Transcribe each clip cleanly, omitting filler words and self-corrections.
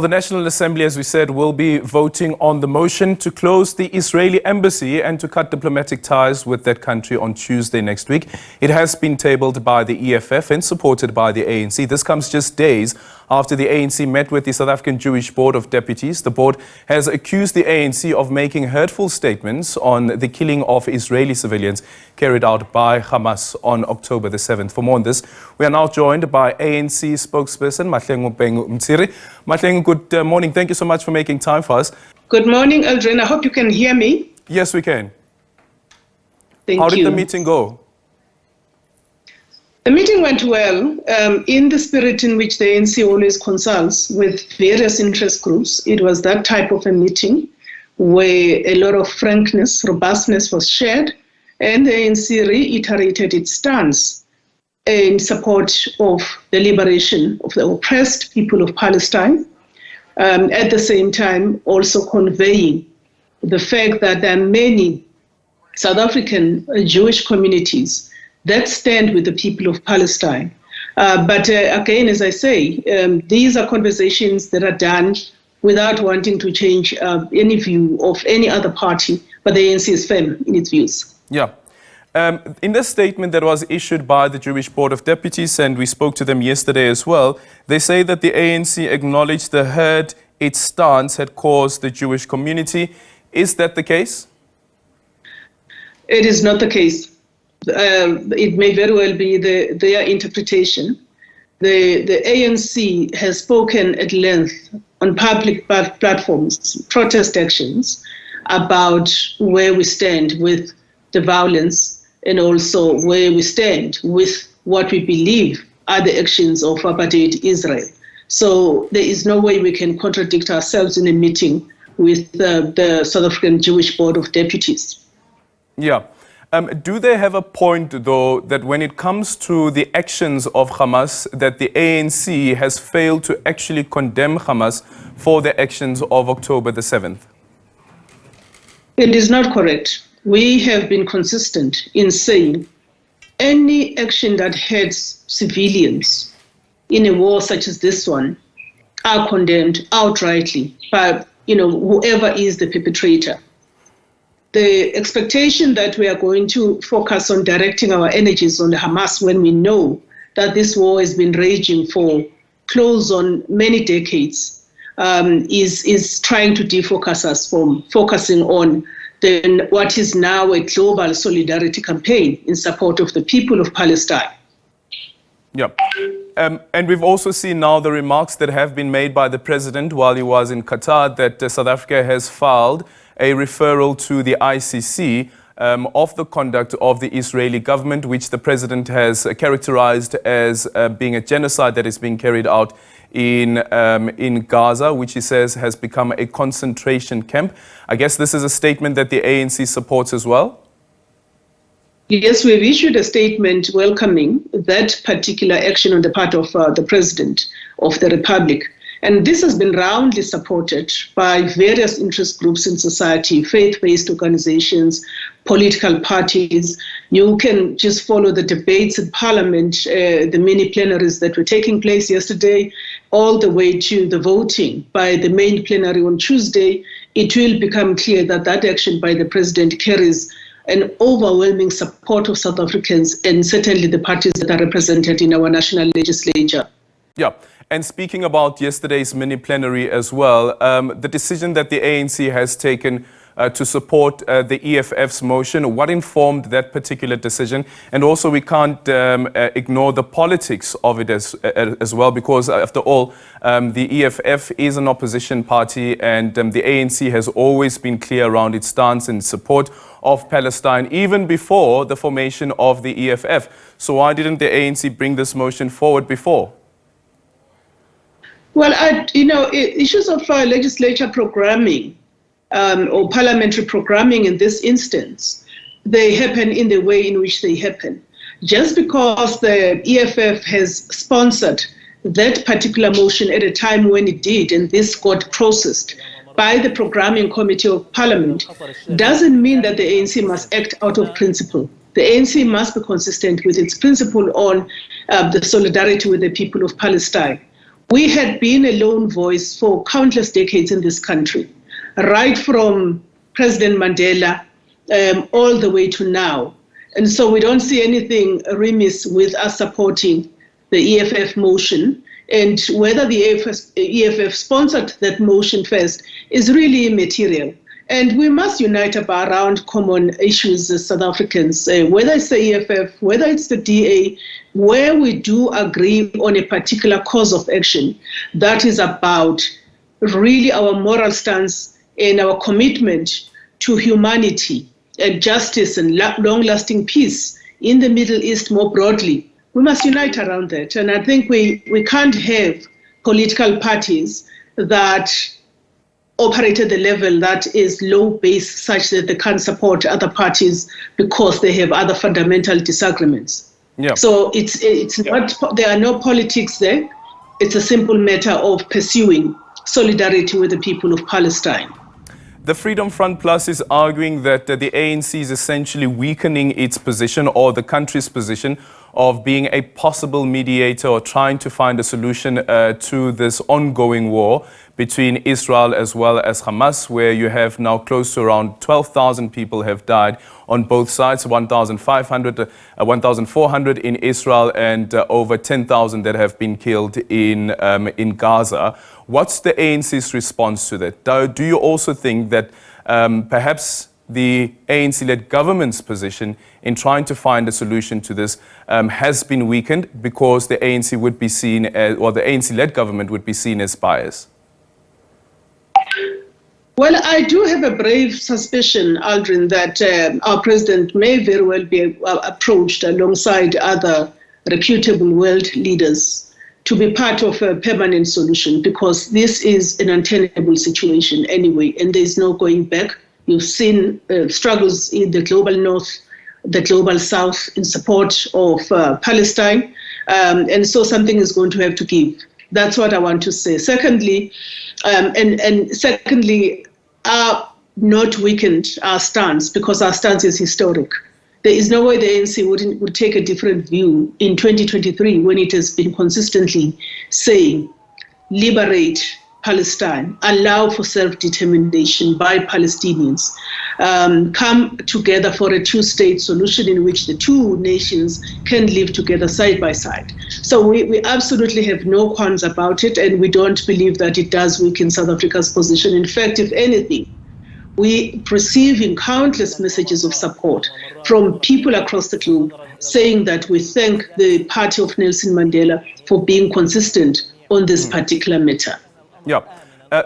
The National Assembly, as we said, will be voting on the motion to close the Israeli embassy and to cut diplomatic ties with that country on Tuesday next week. It has been tabled by the EFF and supported by the ANC. This comes just days after the ANC met with the South African Jewish Board of Deputies. The board has accused the ANC of making hurtful statements on the killing of Israeli civilians carried out by Hamas on October the 7th. For more on this, we are now joined by ANC spokesperson Mahlengi Bhengu-Motsiri. Mahlengi, good morning. Thank you so much for making time for us. Good morning, Aldrin. I hope you can hear me. Yes, we can. Thank you. How did the meeting go? The meeting went well in the spirit in which the ANC always consults with various interest groups. It was that type of a meeting where a lot of frankness, robustness was shared, and the ANC reiterated its stance in support of the liberation of the oppressed people of Palestine, at the same time also conveying the fact that there are many South African Jewish communities that stand with the people of Palestine. But again, as I say, these are conversations that are done without wanting to change any view of any other party, but the ANC is firm in its views. Yeah. In the statement that was issued by the Jewish Board of Deputies, and we spoke to them yesterday as well, they say that the ANC acknowledged the hurt its stance had caused the Jewish community. Is that the case? It is not the case. It may very well be their interpretation. The ANC has spoken at length on public platforms, protest actions, about where we stand with the violence and also where we stand with what we believe are the actions of apartheid Israel. So there is no way we can contradict ourselves in a meeting with the South African Jewish Board of Deputies. Yeah. Do they have a point, though, that when it comes to the actions of Hamas, that the ANC has failed to actually condemn Hamas for the actions of October the 7th? It is not correct. We have been consistent in saying any action that hurts civilians in a war such as this one are condemned outrightly by whoever is the perpetrator. The expectation that we are going to focus on directing our energies on Hamas when we know that this war has been raging for close on many decades is trying to defocus us from focusing on what is now a global solidarity campaign in support of the people of Palestine. Yeah. And we've also seen now the remarks that have been made by the president while he was in Qatar that South Africa has filed a referral to the ICC of the conduct of the Israeli government, which the president has characterized as being a genocide that is being carried out in Gaza, which he says has become a concentration camp. I guess this is a statement that the ANC supports as well? Yes, we've issued a statement welcoming that particular action on the part of the President of the Republic. And this has been roundly supported by various interest groups in society, faith-based organizations, political parties. You can just follow the debates in Parliament, the mini plenaries that were taking place yesterday, all the way to the voting by the main plenary on Tuesday. It will become clear that that action by the President carries an overwhelming support of South Africans and certainly the parties that are represented in our national legislature. Yeah. And speaking about yesterday's mini plenary as well, the decision that the ANC has taken to support the EFF's motion, what informed that particular decision? And also we can't ignore the politics of it as well, because after all, the EFF is an opposition party and the ANC has always been clear around its stance in support of Palestine, even before the formation of the EFF. So why didn't the ANC bring this motion forward before? Well, issues of legislature programming or parliamentary programming in this instance, they happen in the way in which they happen. Just because the EFF has sponsored that particular motion at a time when it did, and this got processed by the programming committee of Parliament, doesn't mean that the ANC must act out of principle. The ANC must be consistent with its principle on the solidarity with the people of Palestine. We had been a lone voice for countless decades in this country, right from President Mandela all the way to now. And so we don't see anything remiss with us supporting the EFF motion. And whether the EFF sponsored that motion first is really immaterial. And we must unite around common issues as South Africans, whether it's the EFF, whether it's the DA, where we do agree on a particular course of action that is about really our moral stance and our commitment to humanity and justice and long-lasting peace in the Middle East more broadly. We must unite around that. And I think we can't have political parties that operate at the level that is low base such that they can't support other parties because they have other fundamental disagreements. Yeah. So it's not, there are no politics there. It's a simple matter of pursuing solidarity with the people of Palestine. The Freedom Front Plus is arguing that the ANC is essentially weakening its position, or the country's position, of being a possible mediator or trying to find a solution to this ongoing war between Israel as well as Hamas, where you have now close to around 12,000 people have died on both sides, 1,400 in Israel and over 10,000 that have been killed in Gaza. What's the ANC's response to that? Do you also think that perhaps the ANC-led government's position in trying to find a solution to this has been weakened because the ANC would be seen as, or the ANC-led government would be seen as biased? Well, I do have a brave suspicion, Aldrin, that our president may very well be approached alongside other reputable world leaders to be part of a permanent solution, because this is an untenable situation anyway, and there's no going back. You've seen struggles in the global north, the global south in support of Palestine, and so something is going to have to give. That's what I want to say. Secondly, secondly, not weakened our stance, because our stance is historic. There is no way the ANC would take a different view in 2023 when it has been consistently saying, liberate Palestine, allow for self-determination by Palestinians, come together for a two-state solution in which the two nations can live together side by side. So we absolutely have no qualms about it, and we don't believe that it does weaken South Africa's position. In fact, if anything, we receiving countless messages of support from people across the globe saying that we thank the party of Nelson Mandela for being consistent on this particular matter. Yeah.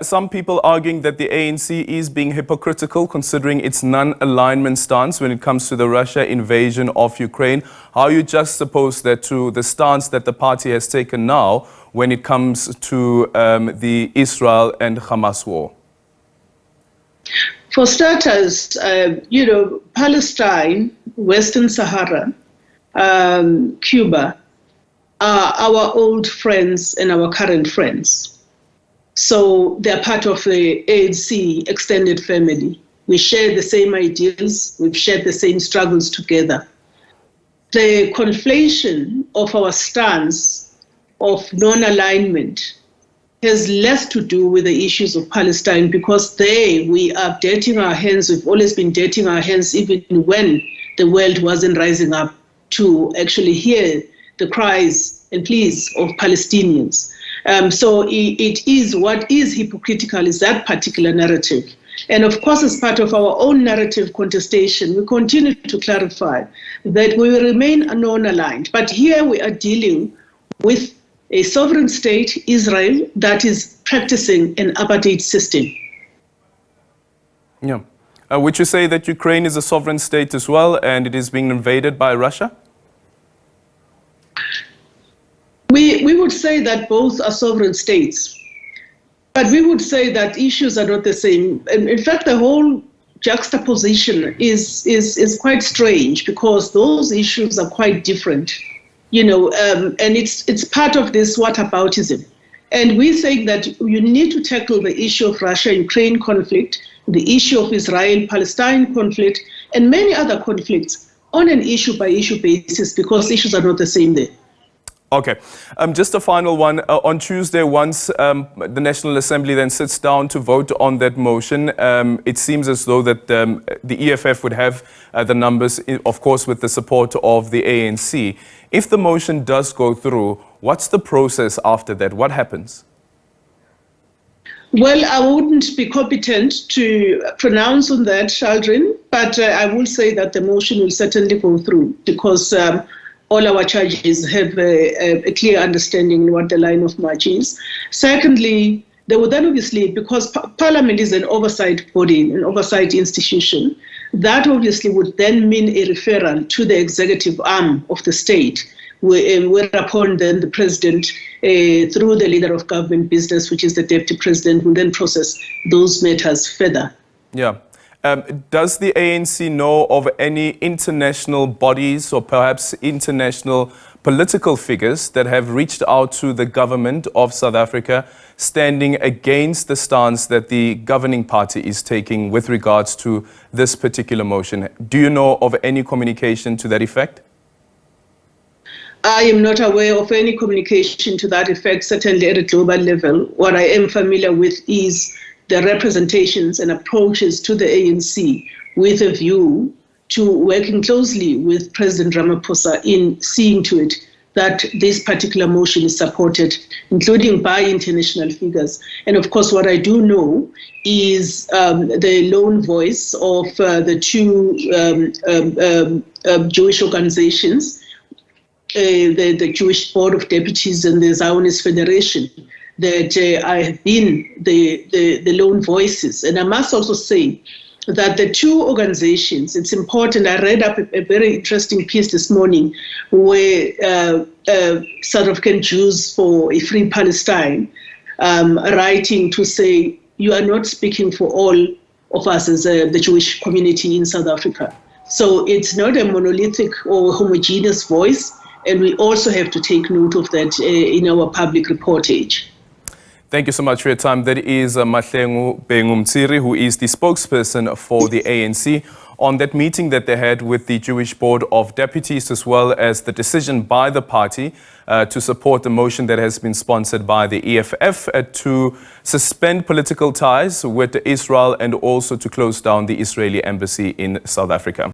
Some people arguing that the ANC is being hypocritical considering its non-alignment stance when it comes to the Russia invasion of Ukraine. How you juxtapose that to the stance that the party has taken now when it comes to the Israel and Hamas war? For starters, Palestine, Western Sahara, Cuba are our old friends and our current friends. So they're part of the ANC extended family. We share the same ideals, we've shared the same struggles together. The conflation of our stance of non-alignment has less to do with the issues of Palestine, because we are dirtying our hands. We've always been dirtying our hands, even when the world wasn't rising up to actually hear the cries and pleas of Palestinians. So it is what is hypocritical is that particular narrative. And of course, as part of our own narrative contestation, we continue to clarify that we will remain non-aligned. But here we are dealing with a sovereign state, Israel, that is practicing an apartheid system. Yeah. Would you say that Ukraine is a sovereign state as well, and it is being invaded by Russia? We would say that both are sovereign states, but we would say that issues are not the same. And in fact, the whole juxtaposition is quite strange, because those issues are quite different. And it's part of this whataboutism. And we think that you need to tackle the issue of Russia-Ukraine conflict, the issue of Israel-Palestine conflict, and many other conflicts on an issue-by-issue basis, because issues are not the same there. Okay. Just a final one. On Tuesday, once the National Assembly then sits down to vote on that motion, it seems as though that the EFF would have the numbers, of course, with the support of the ANC. If the motion does go through, what's the process after that? What happens? Well, I wouldn't be competent to pronounce on that, Shaldrin, but I will say that the motion will certainly go through because all our judges have a clear understanding of what the line of march is. Secondly, they will then obviously, because Parliament is an oversight body, an oversight institution, that obviously would then mean a referral to the executive arm of the state, whereupon then the president, through the leader of government business, which is the deputy president, will then process those matters further. Yeah. Does the ANC know of any international bodies or perhaps international political figures that have reached out to the government of South Africa standing against the stance that the governing party is taking with regards to this particular motion? Do you know of any communication to that effect? I am not aware of any communication to that effect, certainly at a global level. What I am familiar with is the representations and approaches to the ANC with a view to working closely with President Ramaphosa in seeing to it that this particular motion is supported, including by international figures. And of course, what I do know is the lone voice of the two Jewish organizations, the Jewish Board of Deputies and the Zionist Federation, that I have been the lone voices. And I must also say that the two organizations, it's important, I read up a very interesting piece this morning where South African Jews for a Free Palestine writing to say, you are not speaking for all of us as the Jewish community in South Africa. So it's not a monolithic or homogeneous voice, and we also have to take note of that in our public reportage. Thank you so much for your time. That is Mahlengi Bhengu-Motsiri, who is the spokesperson for the ANC, on that meeting that they had with the Jewish Board of Deputies, as well as the decision by the party to support the motion that has been sponsored by the EFF to suspend political ties with Israel and also to close down the Israeli embassy in South Africa.